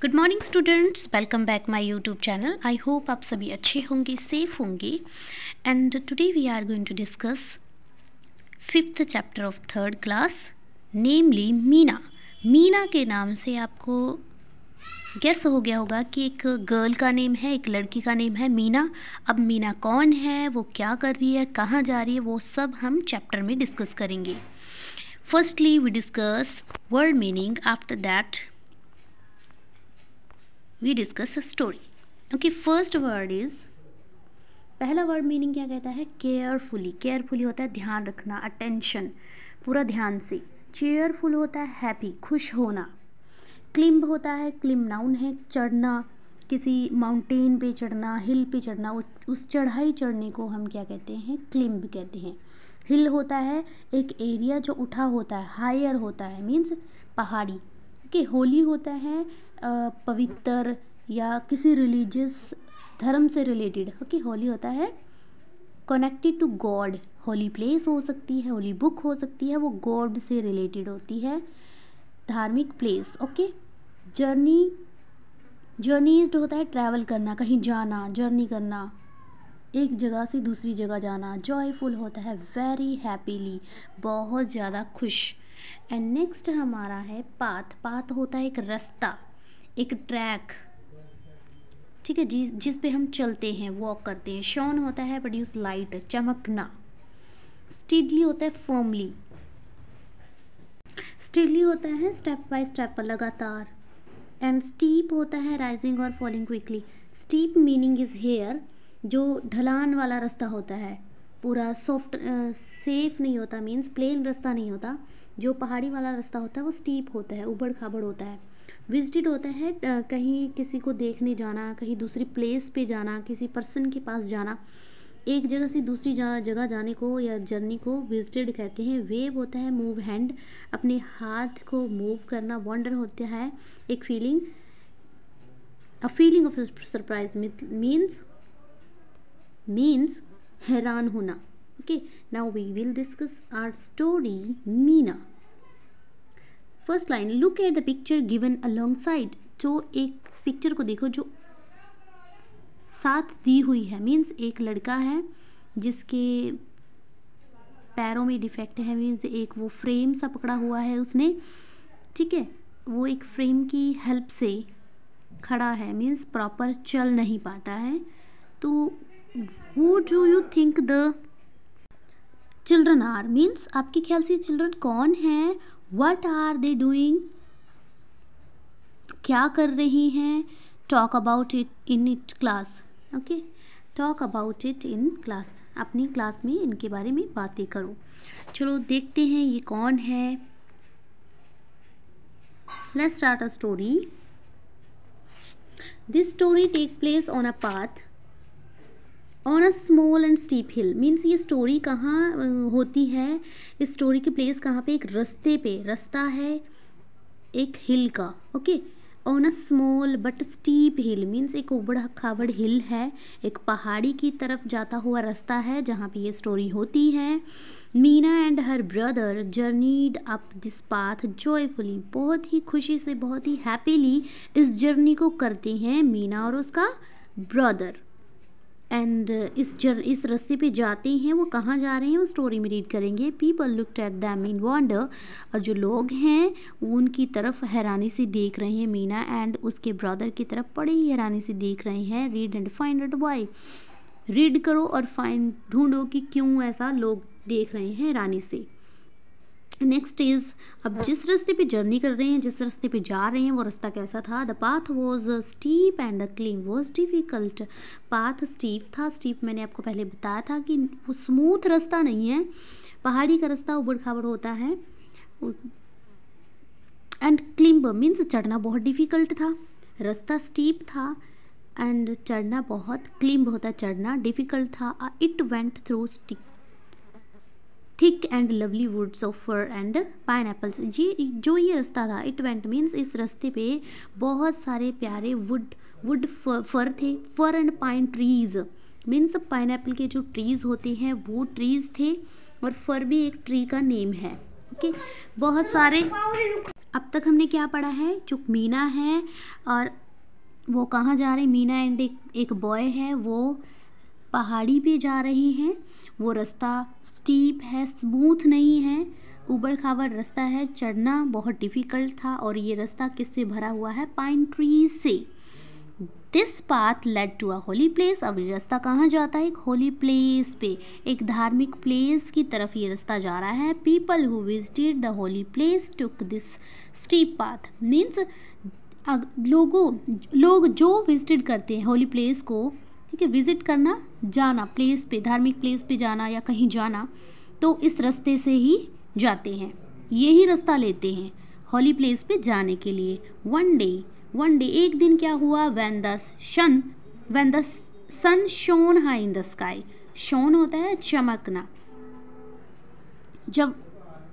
Good morning students, welcome back my YouTube channel. I hope आप सभी अच्छे होंगे, सेफ होंगे। And today we are going to discuss 5th chapter of 3rd class, namely Meena. Meena के नाम से आपको गेस हो गया होगा कि एक गर्ल का नेम है, एक लड़की का नेम है मीना। अब मीना कौन है, वो क्या कर रही है, कहाँ जा रही है, वो सब हम चैप्टर में डिस्कस करेंगे। Firstly we discuss word meaning, after that we discuss a story. Okay, first word is, पहला वर्ड मीनिंग क्या कहता है? केयरफुली। केयरफुली होता है ध्यान रखना, अटेंशन, पूरा ध्यान से। चेयरफुल होता है हैप्पी, खुश होना। क्लिम्ब होता है, क्लिम्ब नाउन है, चढ़ना, किसी माउंटेन पे चढ़ना, हिल पे चढ़ना, उस चढ़ाई चढ़ने को हम क्या कहते हैं? क्लिम्ब कहते हैं। हिल होता है एक एरिया जो उठा होता है, हायर होता है, मीन्स पहाड़ी। ओके, होली होता है पवित्र या किसी रिलीजियस धर्म से रिलेटेड। ओके, होली होता है connected to god. Holy place हो सकती है, होली बुक हो सकती है, वो गॉड से रिलेटेड होती है, धार्मिक प्लेस। ओके, जर्नी, जर्नीज होता है ट्रैवल करना, कहीं जाना, जर्नी करना, एक जगह से दूसरी जगह जाना। जॉयफुल होता है वेरी हैप्पीली, बहुत ज़्यादा खुश। एंड नेक्स्ट हमारा है पाथ। पाथ होता है एक रास्ता, एक ट्रैक, ठीक है, जिस पे हम चलते हैं, वॉक करते हैं। शॉन होता है प्रोड्यूस लाइट, चमकना। स्टीडली होता है फर्मली। स्टीडली होता है स्टेप बाय स्टेप, लगातार। एंड स्टीप होता है राइजिंग और falling quickly. Steep meaning is here, जो ढलान वाला रास्ता होता है, पूरा सॉफ्ट सेफ नहीं होता, मीन्स प्लेन रास्ता नहीं होता। जो पहाड़ी वाला रास्ता होता है वो स्टीप होता है, उबड़ खाबड़ होता है। विजिटेड होता है कहीं किसी को देखने जाना, कहीं दूसरी प्लेस पे जाना, किसी पर्सन के पास जाना, एक जगह से दूसरी जगह जाने को या जर्नी को विजिटेड कहते हैं। वेव होता है मूव हैंड, अपने हाथ को मूव करना। वंडर होता है एक feeling, a feeling of surprise, means हैरान होना। Okay, now we will discuss our story, Meena. First line, look at the picture given alongside. जो एक पिक्चर को देखो जो साथ दी हुई है, मीन्स एक लड़का है जिसके पैरों में डिफेक्ट है, मीन्स एक वो फ्रेम सा पकड़ा हुआ है उसने, ठीक है, वो एक फ्रेम की हेल्प से खड़ा है, मीन्स प्रॉपर चल नहीं पाता है। तो who do you think the children are, means आपके ख्याल से चिल्ड्रन कौन हैं? वट आर दे डूइंग, क्या कर रही हैं? Talk about it in it class. Okay, talk about it in class, अपनी क्लास में इनके बारे में बातें करो। चलो देखते हैं ये कौन है। Let's start a story. This story take place on a path on a small and steep hill, means ये स्टोरी कहाँ होती है? इस स्टोरी की प्लेस कहाँ पे? एक रास्ते पे, रास्ता है एक हिल का। Okay, on a small but steep hill, means एक उबड़ खाबड़ हिल है, एक पहाड़ी की तरफ जाता हुआ रास्ता है जहाँ पे ये स्टोरी होती है। Meena and her brother journeyed up this path joyfully, बहुत ही खुशी से, बहुत ही हैप्पीली इस जर्नी को करते हैं मीना और उसका ब्रदर। एंड इस रास्ते पे जाते हैं, वो कहाँ जा रहे हैं वो स्टोरी में रीड करेंगे। People looked at them in wonder, और जो लोग हैं वो उनकी तरफ हैरानी से देख रहे हैं, मीना एंड उसके ब्रदर की तरफ बड़ी ही हैरानी से देख रहे हैं। Read and find out why, read करो और फाइंड, ढूंढो कि क्यों ऐसा लोग देख रहे हैं हैरानी से। नेक्स्ट इज, अब जिस रास्ते पे जर्नी कर रहे हैं, जिस रास्ते पे जा रहे हैं, वो रास्ता कैसा था? The path was steep and the climb was difficult. Path steep था, स्टीप मैंने आपको पहले बताया था कि वो स्मूथ रास्ता नहीं है, पहाड़ी का रास्ता उबड़ खाबड़ होता है। एंड क्लिम्ब मीन्स चढ़ना बहुत डिफ़िकल्ट था, रास्ता स्टीप था एंड चढ़ना बहुत, क्लिम्ब होता चढ़ना, डिफ़िकल्ट था। It went through steep thick and lovely woods of fir and pine apples, ये रास्ता था। इट वेंट मीन्स इस रास्ते पे बहुत सारे प्यारे वुड फर थे। Fir and pine trees means pineapple के जो ट्रीज होते हैं वो ट्रीज थे, और फर भी एक ट्री का नेम है। ओके, बहुत सारे अब तक हमने क्या पढ़ा है, जो मीना है और वो कहाँ जा रहे हैं, मीना एंड एक बॉय है, वो पहाड़ी पे जा रहे हैं। वो रास्ता स्टीप है, स्मूथ नहीं है, ऊबड़ खाबड़ रास्ता है, चढ़ना बहुत डिफ़िकल्ट था। और ये रास्ता किससे भरा हुआ है, पाइन ट्रीज से। This path led to a holy place. अब ये रास्ता कहाँ जाता है, एक होली प्लेस पे, एक धार्मिक प्लेस की तरफ ये रास्ता जा रहा है। People who visited the holy place took this steep path. Means लोग जो विजिट करते हैं होली प्लेस को, ठीक है, विजिट करना, जाना प्लेस पे, धार्मिक प्लेस पे जाना या कहीं जाना, तो इस रास्ते से ही जाते हैं, यही रास्ता लेते हैं होली प्लेस पे जाने के लिए। वन डे एक दिन क्या हुआ, when the sun shone high in the sky. Shone होता है चमकना, जब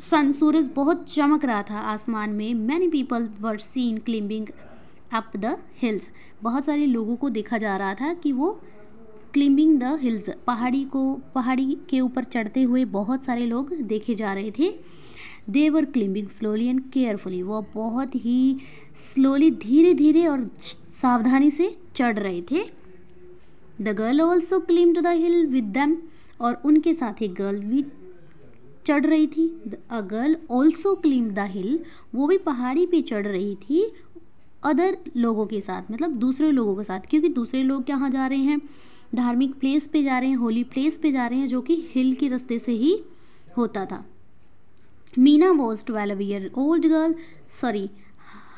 सूरज बहुत चमक रहा था आसमान में। Many people were seen climbing up the hills. बहुत सारे लोगों को देखा जा रहा था कि वो क्लिम्बिंग द हिल्स, पहाड़ी के ऊपर चढ़ते हुए बहुत सारे लोग देखे जा रहे थे। दे वर क्लिम्बिंग स्लोली एंड केयरफुली। वो बहुत ही स्लोली, धीरे धीरे और सावधानी से चढ़ रहे थे। The girl also climbed the hill with them. और उनके साथ एक गर्ल भी चढ़ रही थी। A girl also climbed the hill. वो भी पहाड़ी पे चढ़ रही थी अदर लोगों के साथ, मतलब दूसरे लोगों के साथ, क्योंकि दूसरे लोग कहाँ जा रहे हैं, धार्मिक प्लेस पे जा रहे हैं, होली प्लेस पे जा रहे हैं, जो कि हिल के रास्ते से ही होता था। Meena was 12 year old girl, sorry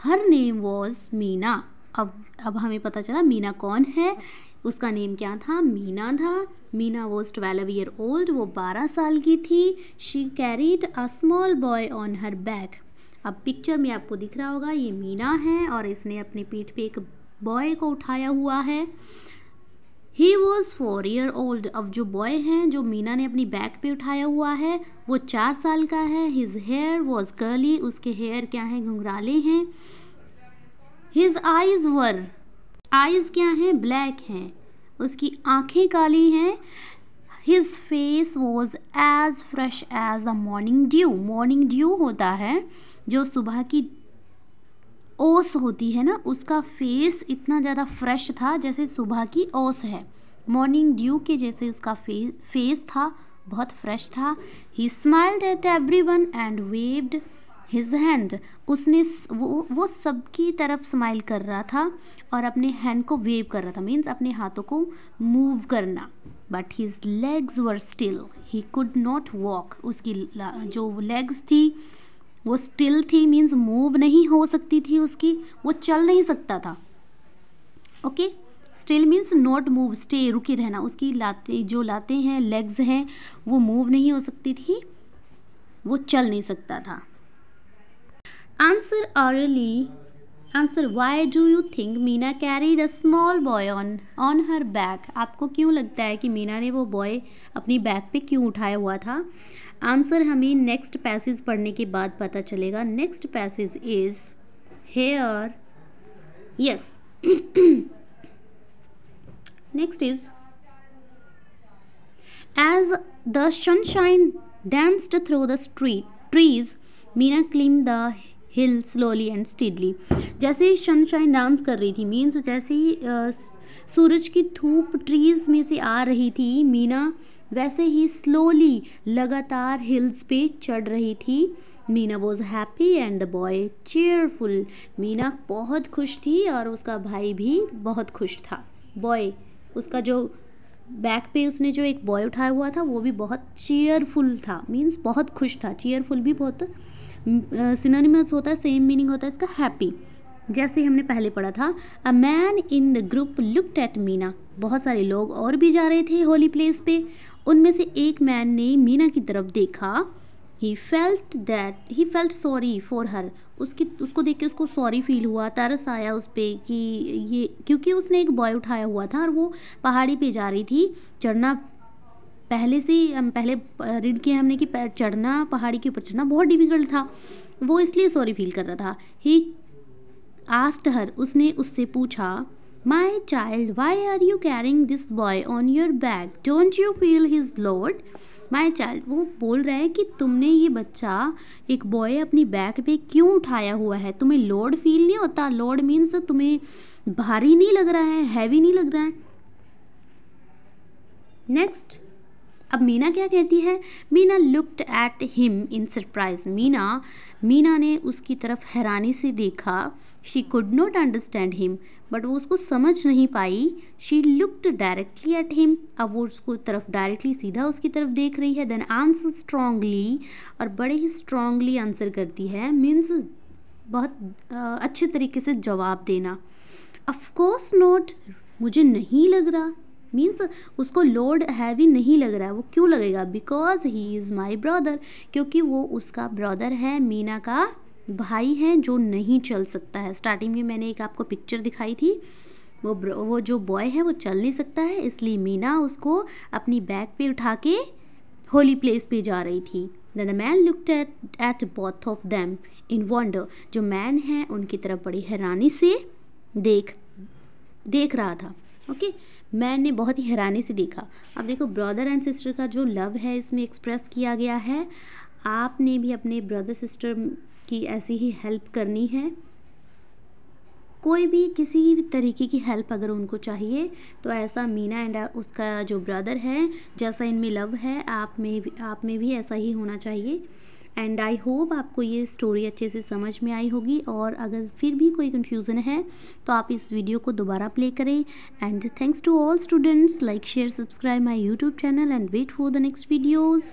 her name was Meena. अब हमें पता चला मीना कौन है, उसका नेम क्या था, मीना था। मीना वॉज 12 ईयर ओल्ड, वो 12 साल की थी। She carried a small boy on her back. अब पिक्चर में आपको दिख रहा होगा, ये मीना है और इसने अपनी पीठ पे एक बॉय को उठाया हुआ है। He was 4 year old. अब जो बॉय हैं, जो मीना ने अपनी बैक पे उठाया हुआ है, वो 4 साल का है। His hair was curly. उसके हेयर क्या हैं, घुंघराले हैं। हिज आइज क्या हैं, ब्लैक हैं। उसकी आंखें काली हैं। His face was as fresh as the morning dew. Morning dew होता है जो सुबह की ओस होती है ना, उसका फेस इतना ज़्यादा फ्रेश था जैसे सुबह की ओस है। मॉर्निंग ड्यू के जैसे उसका फेस था, बहुत फ्रेश था। ही smiled at everyone and waived his hand. उसने वो सबकी तरफ स्माइल कर रहा था और अपने हैंड को वेव कर रहा था, मीन्स अपने हाथों को मूव करना। But his legs were still, he could not walk. उसकी जो लेग्स थी वो स्टिल थी, मीन्स मूव नहीं हो सकती थी उसकी, वो चल नहीं सकता था। Okay, still means not move, stay, रुके रहना। उसकी लाते हैं लेग्स हैं, वो मूव नहीं हो सकती थी, वो चल नहीं सकता था। Answer why do you think Meena carried a small boy on her back. आपको क्यों लगता है कि मीना ने वो बॉय अपनी बैक पे क्यों उठाया हुआ था? आंसर हमें नेक्स्ट पैसेज पढ़ने के बाद पता चलेगा। Next passage is here, yes, next is as the sunshine danced through the trees, Meena climbed the hill slowly and steadily। जैसे ही सनशाइन डांस कर रही थी, मीन्स जैसे ही सूरज की धूप ट्रीज में से आ रही थी, मीना वैसे ही स्लोली लगातार हिल्स पे चढ़ रही थी। Meena was happy and the boy cheerful. Meena बहुत खुश थी और उसका भाई भी बहुत खुश था। बॉय, उसका जो बैक पे उसने जो एक बॉय उठाया हुआ था, वो भी बहुत चेयरफुल था, मीन्स बहुत खुश था। चेयरफुल भी बहुत सिनोनिमस होता है, सेम मीनिंग होता है इसका हैप्पी, जैसे हमने पहले पढ़ा था। A man in the group looked at Meena. बहुत सारे लोग और भी जा रहे थे होली प्लेस पे। उनमें से एक मैन ने मीना की तरफ देखा। He felt sorry for her. उसको देख के उसको सॉरी फील हुआ, तरस आया उस पर कि ये, क्योंकि उसने एक बॉय उठाया हुआ था और वो पहाड़ी पे जा रही थी। चढ़ना पहले रीड किया हमने कि चढ़ना, पहाड़ी के ऊपर चढ़ना बहुत डिफिकल्ट था, वो इसलिए सॉरी फील कर रहा था। ही आस्क्ड हर, उसने उससे पूछा, my child why are you carrying this boy on your back, don't you feel his load. My child, वो बोल रहा है कि तुमने ये बच्चा, एक बॉय अपनी बैक पे क्यों उठाया हुआ है, तुम्हें लोड फील नहीं होता? लोड मीन्स तुम्हें भारी नहीं लग रहा है, हैवी नहीं लग रहा है। नेक्स्ट, अब मीना क्या कहती है? Meena looked at him in surprise. Meena ने उसकी तरफ हैरानी से देखा। She could not understand him, but वो उसको समझ नहीं पाई। She looked directly at him, अब वो उसको तरफ डायरेक्टली सीधा उसकी तरफ देख रही है। देन आंसर स्ट्रांगली, और बड़े ही स्ट्रांगली आंसर करती है, मीन्स बहुत अच्छे तरीके से जवाब देना। ऑफ कोर्स नॉट, मुझे नहीं लग रहा, मीन्स उसको लोड हैवी नहीं लग रहा है। वो क्यों लगेगा? Because he is my brother, क्योंकि वो उसका ब्रदर है, मीना का भाई है जो नहीं चल सकता है। स्टार्टिंग में मैंने एक आपको पिक्चर दिखाई थी, वो जो बॉय है वो चल नहीं सकता है, इसलिए मीना उसको अपनी बैक पे उठा के होली प्लेस पे जा रही थी। Then the man looked at both of them in wonder, जो मैन है उनकी तरफ बड़ी हैरानी से देख रहा था। ओके, मैन ने बहुत ही हैरानी से देखा। अब देखो, ब्रदर एंड सिस्टर का जो लव है इसमें एक्सप्रेस किया गया है। आपने भी अपने ब्रदर सिस्टर की ऐसी ही हेल्प करनी है। कोई भी किसी भी तरीके की हेल्प अगर उनको चाहिए तो ऐसा मीना एंड उसका जो ब्रदर है, जैसा इनमें लव है, आप में भी ऐसा ही होना चाहिए। एंड आई होप आपको ये स्टोरी अच्छे से समझ में आई होगी, और अगर फिर भी कोई कन्फ्यूज़न है तो आप इस वीडियो को दोबारा प्ले करें। And thanks to all students, like share subscribe my YouTube channel and wait for the next videos.